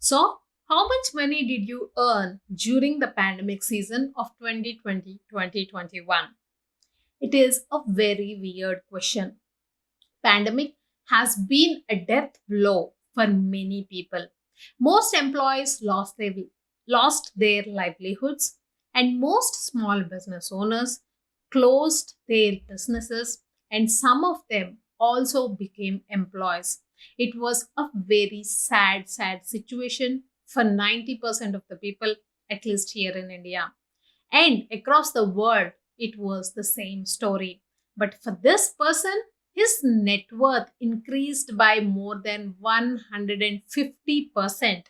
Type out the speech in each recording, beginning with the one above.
So, how much money did you earn during the pandemic season of 2020-2021? It is a very weird question. Pandemic has been a death blow for many people. Most employees lost their livelihoods, and most small business owners closed their businesses, and some of them also became employees. It was a very sad situation for 90% of the people, at least here in India. And across the world, it was the same story. But for this person, his net worth increased by more than 150%,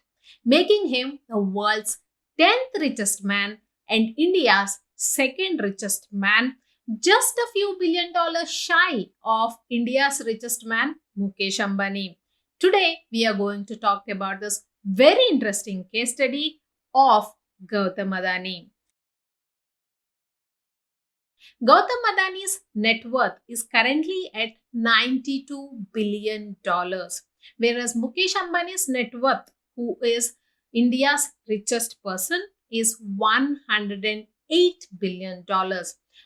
making him the world's 10th richest man and India's second richest man, just a few $1 billion shy of India's richest man, Mukesh Ambani. Today, we are going to talk about this very interesting case study of Gautam Adani. Gautam Adani's net worth is currently at $92 billion, whereas Mukesh Ambani's net worth, who is India's richest person, is $108 billion.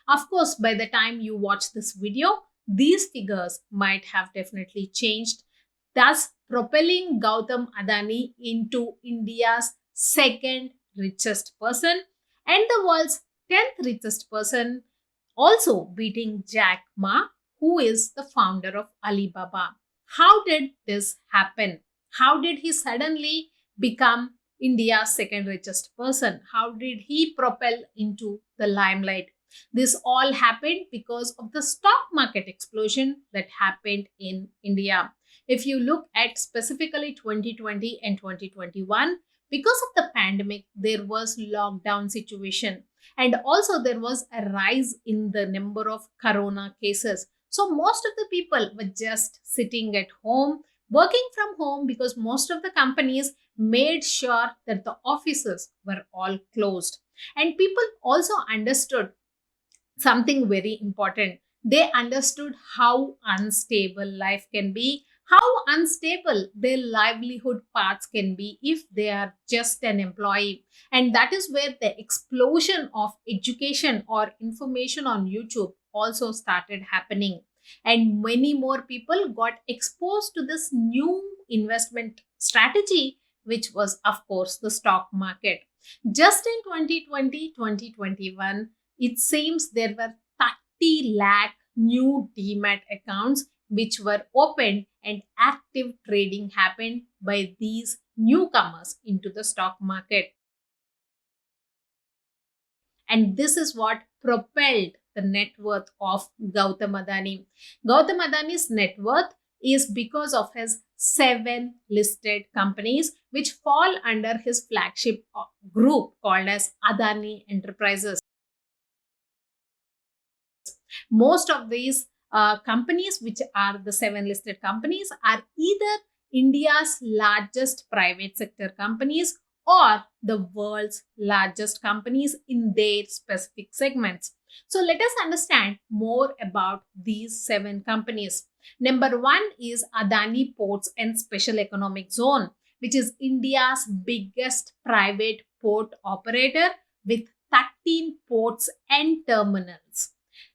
Of course, by the time you watch this video, these figures might have definitely changed, thus propelling Gautam Adani into India's second richest person and the world's 10th richest person, also beating Jack Ma, who is the founder of Alibaba. How did this happen? How did he suddenly become India's second richest person? How did he propel into the limelight? This all happened because of the stock market explosion that happened in India. If you look at specifically 2020 and 2021, because of the pandemic, there was lockdown situation, and also there was a rise in the number of corona cases. So most of the people were just sitting at home, working from home, because most of the companies made sure that the offices were all closed. And people also understood something very important. They understood how unstable life can be, how unstable their livelihood paths can be if they are just an employee. And that is where the explosion of education or information on YouTube also started happening. And many more people got exposed to this new investment strategy, which was, of course, the stock market. Just in 2020, 2021, it seems there were 30 lakh new demat accounts which were opened, and active trading happened by these newcomers into the stock market. And this is what propelled the net worth of Gautam Adani. Gautam Adani's net worth is because of his 7 listed companies which fall under his flagship group called as Adani Enterprises. Most of these companies, which are the 7 listed companies, are either India's largest private sector companies or the world's largest companies in their specific segments. So let us understand more about these 7 companies. Number 1 is Adani Ports and Special Economic Zone, which is India's biggest private port operator with 13 ports and terminals.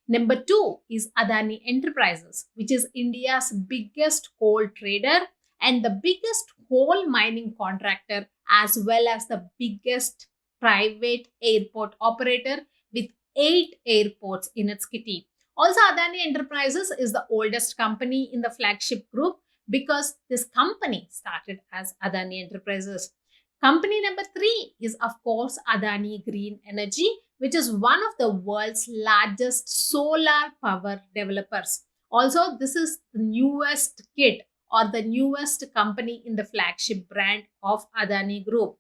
Number 2 is Adani Enterprises, which is India's biggest coal trader and the biggest coal mining contractor, as well as the biggest private airport operator with 8 airports in its kitty. Also, Adani Enterprises is the oldest company in the flagship group because this company started as Adani Enterprises. Company number 3 is, of course, Adani Green Energy, which is one of the world's largest solar power developers. Also, this is the newest kid or the newest company in the flagship brand of Adani Group.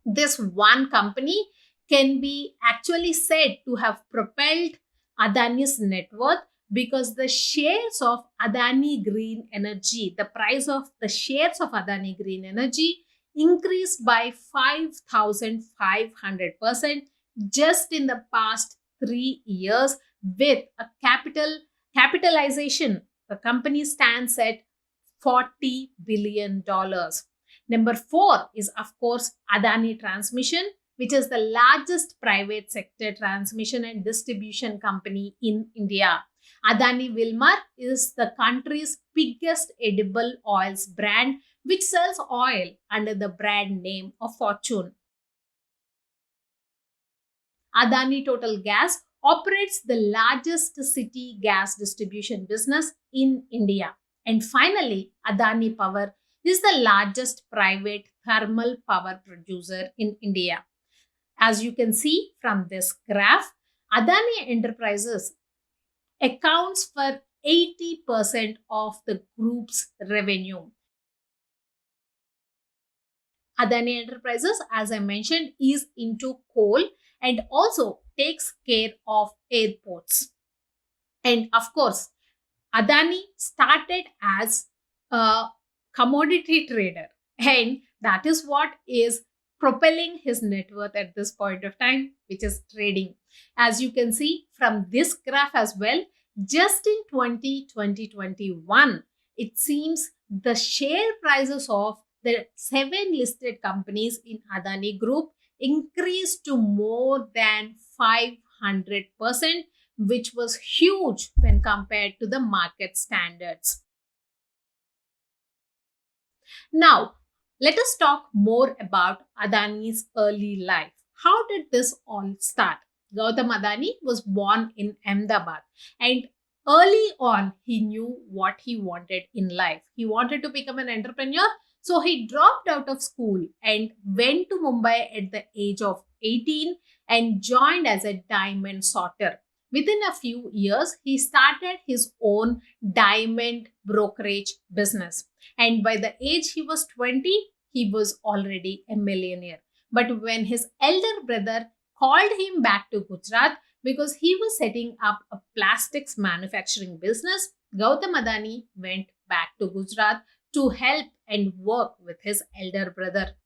This one company can be actually said to have propelled Adani's net worth because the shares of Adani Green Energy, the price of the shares of Adani Green Energy increased by 5,500% just in the past 3 years, with a capitalization. The company stands at $40 billion. Number 4 is, of course, Adani Transmission, which is the largest private sector transmission and distribution company in India. Adani Wilmar is the country's biggest edible oils brand, which sells oil under the brand name of Fortune. Adani Total Gas operates the largest city gas distribution business in India. And finally, Adani Power is the largest private thermal power producer in India. As you can see from this graph, Adani Enterprises accounts for 80% of the group's revenue. Adani Enterprises, as I mentioned, is into coal and also takes care of airports. And of course, Adani started as a commodity trader, and that is what is propelling his net worth at this point of time, which is trading. As you can see from this graph as well, just in 2021, it seems the share prices of the 7 listed companies in Adani Group increased to more than 500%, which was huge when compared to the market standards. Now, let us talk more about Adani's early life. How did this all start? Gautam Adani was born in Ahmedabad, and early on he knew what he wanted in life. He wanted to become an entrepreneur, so he dropped out of school and went to Mumbai at the age of 18 and joined as a diamond sorter. Within a few years, he started his own diamond brokerage business. And by the age he was 20, he was already a millionaire. But when his elder brother called him back to Gujarat because he was setting up a plastics manufacturing business, Gautam Adani went back to Gujarat to help and work with his elder brother.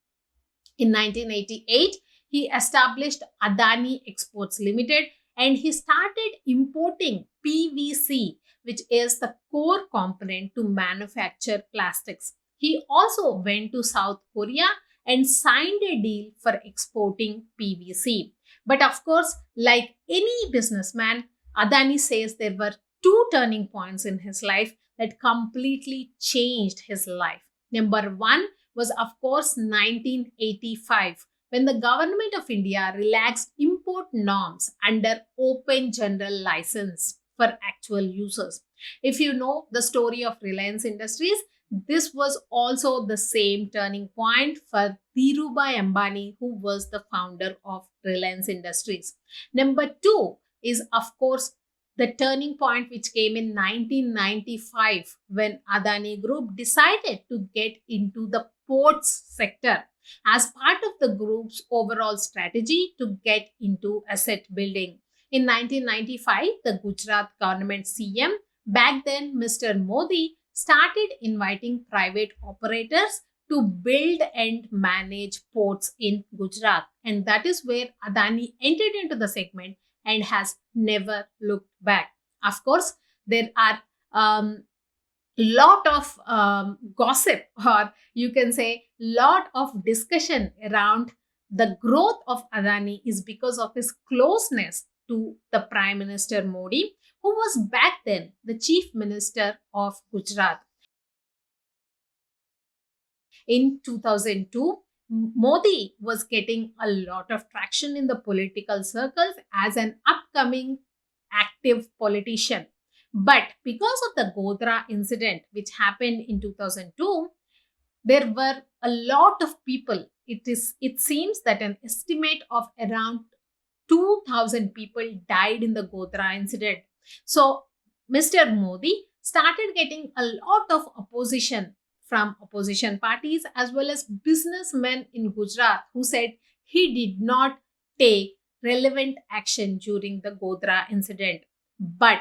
In 1988, he established Adani Exports Limited and he started importing PVC, which is the core component to manufacture plastics. He also went to South Korea and signed a deal for exporting PVC. But of course, like any businessman, Adani says there were two turning points in his life that completely changed his life. Number one was, of course, 1985, when the government of India relaxed import norms under open general license for actual users. If you know the story of Reliance Industries, this was also the same turning point for Dhirubhai Ambani, who was the founder of Reliance Industries. Number two is, of course, the turning point which came in 1995 when Adani Group decided to get into the ports sector as part of the group's overall strategy to get into asset building. In 1995, the Gujarat government CM, back then Mr. Modi, started inviting private operators to build and manage ports in Gujarat. And that is where Adani entered into the segment and has never looked back. Of course, there are lot of gossip, or you can say lot of discussion around the growth of Adani is because of his closeness to the Prime Minister Modi, who was back then the Chief Minister of Gujarat. In 2002, Modi was getting a lot of traction in the political circles as an upcoming active politician. But because of the Godhra incident, which happened in 2002, there were a lot of people. It seems that an estimate of around 2,000 people died in the Godhra incident. So Mr. Modi started getting a lot of opposition from opposition parties as well as businessmen in Gujarat who said he did not take relevant action during the Godhra incident. But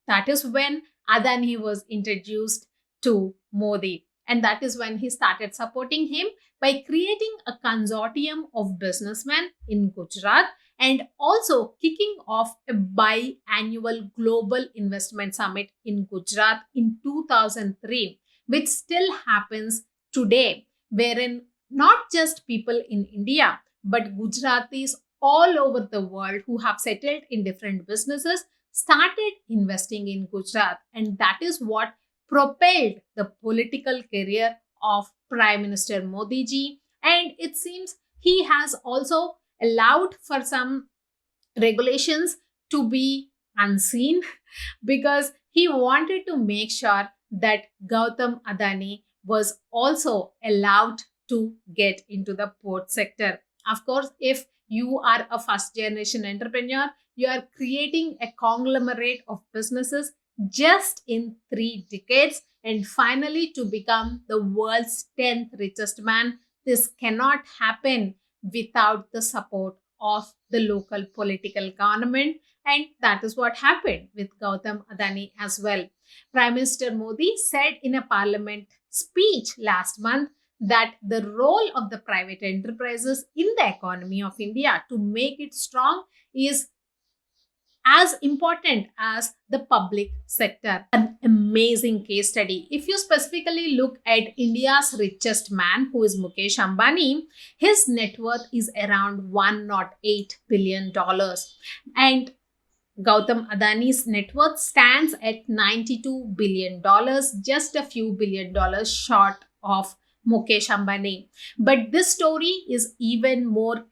that is when Adani was introduced to Modi. And that is when he started supporting him by creating a consortium of businessmen in Gujarat and also kicking off a biannual global investment summit in Gujarat in 2003, which still happens today, wherein not just people in India, but Gujaratis all over the world who have settled in different businesses started investing in Gujarat. And that is what propelled the political career of Prime Minister Modi ji. And it seems he has also allowed for some regulations to be unseen because he wanted to make sure that Gautam Adani was also allowed to get into the port sector. Of course, if you are a first generation entrepreneur, you are creating a conglomerate of businesses just in 3 decades and finally to become the world's 10th richest man. This cannot happen without the support of the local political government. And that is what happened with Gautam Adani as well. Prime Minister Modi said in a parliament speech last month that the role of the private enterprises in the economy of India to make it strong is as important as the public sector. An amazing case study. If you specifically look at India's richest man, who is Mukesh Ambani, his net worth is around $108 billion. And Gautam Adani's net worth stands at $92 billion, just a few $1 billion short of Mukesh Ambani. But this story is even more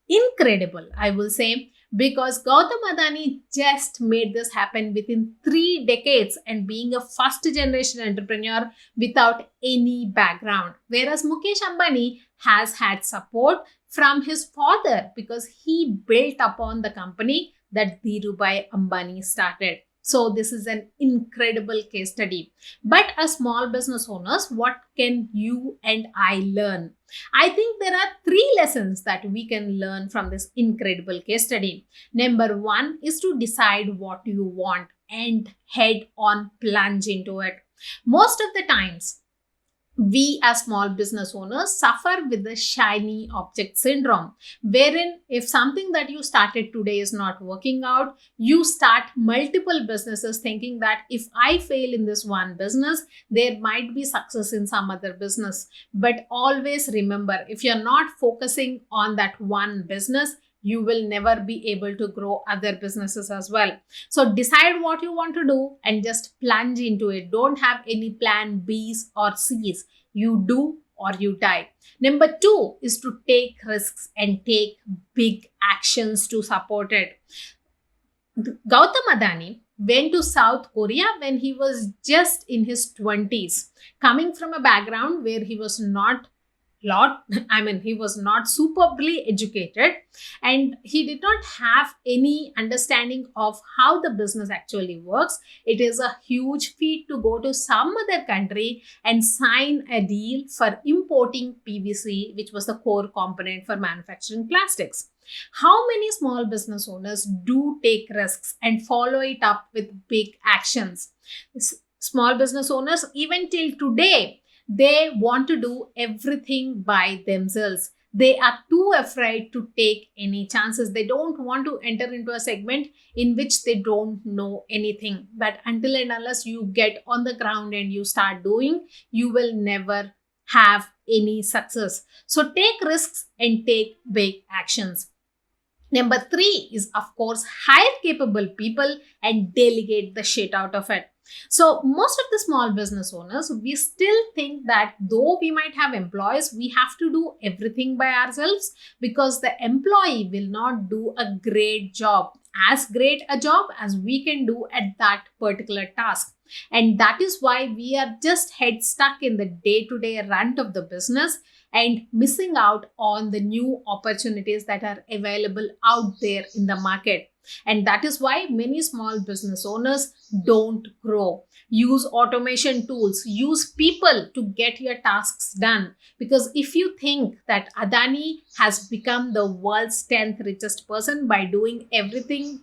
incredible, I will say, because Gautam Adani just made this happen within 3 decades and being a first generation entrepreneur without any background. Whereas Mukesh Ambani has had support from his father because he built upon the company that Dhirubhai Ambani started. So this is an incredible case study. But as small business owners, what can you and I learn? I think there are 3 lessons that we can learn from this incredible case study. Number 1 is to decide what you want and head on plunge into it. Most of the times, we as small business owners suffer with the shiny object syndrome, wherein if something that you started today is not working out, you start multiple businesses thinking that if I fail in this one business, there might be success in some other business. But always remember, if you're not focusing on that one business, you will never be able to grow other businesses as well. So decide what you want to do and just plunge into it. Don't have any plan B's or C's. You do or you die. Number 2 is to take risks and take big actions to support it. Gautam Adani went to South Korea when he was just in his 20s, coming from a background where he was not he was not superbly educated and he did not have any understanding of how the business actually works. It is a huge feat to go to some other country and sign a deal for importing PVC, which was the core component for manufacturing plastics. How many small business owners do take risks and follow it up with big actions? Small business owners, even till today, they want to do everything by themselves. They are too afraid to take any chances. They don't want to enter into a segment in which they don't know anything. But until and unless you get on the ground and you start doing, you will never have any success. So take risks and take big actions. Number 3 is, of course, hire capable people and delegate the shit out of it. So most of the small business owners, we still think that though we might have employees, we have to do everything by ourselves because the employee will not do a great job, as great a job as we can do at that particular task. And that is why we are just head stuck in the day-to-day run of the business and missing out on the new opportunities that are available out there in the market. And that is why many small business owners don't grow. Use automation tools, use people to get your tasks done. Because if you think that Adani has become the world's 10th richest person by doing everything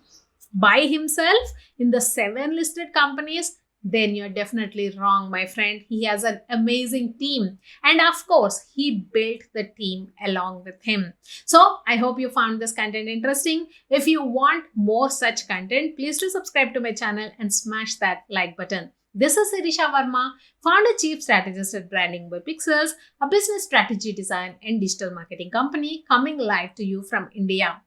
by himself in the 7 listed companies, then you're definitely wrong, my friend. He has an amazing team. And of course, he built the team along with him. So I hope you found this content interesting. If you want more such content, please do subscribe to my channel and smash that like button. This is Sirisha Verma, founder chief strategist at Branding by Pixels, a business strategy design and digital marketing company coming live to you from India.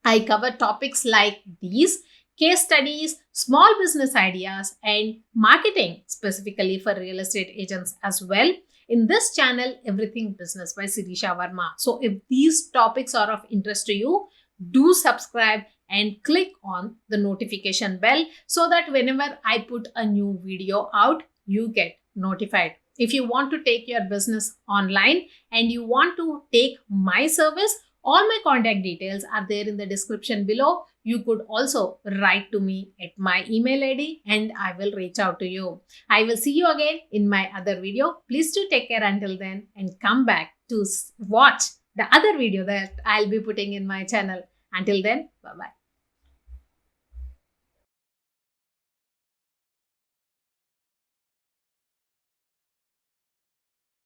I cover topics like these: case studies, small business ideas, and marketing specifically for real estate agents as well. In this channel, Everything Business by Sirisha Verma. So, if these topics are of interest to you, do subscribe and click on the notification bell so that whenever I put a new video out, you get notified. If you want to take your business online and you want to take my service, all my contact details are there in the description below. You could also write to me at my email ID and I will reach out to you. I will see you again in my other video. Please do take care until then and come back to watch the other video that I'll be putting in my channel. Until then, bye-bye.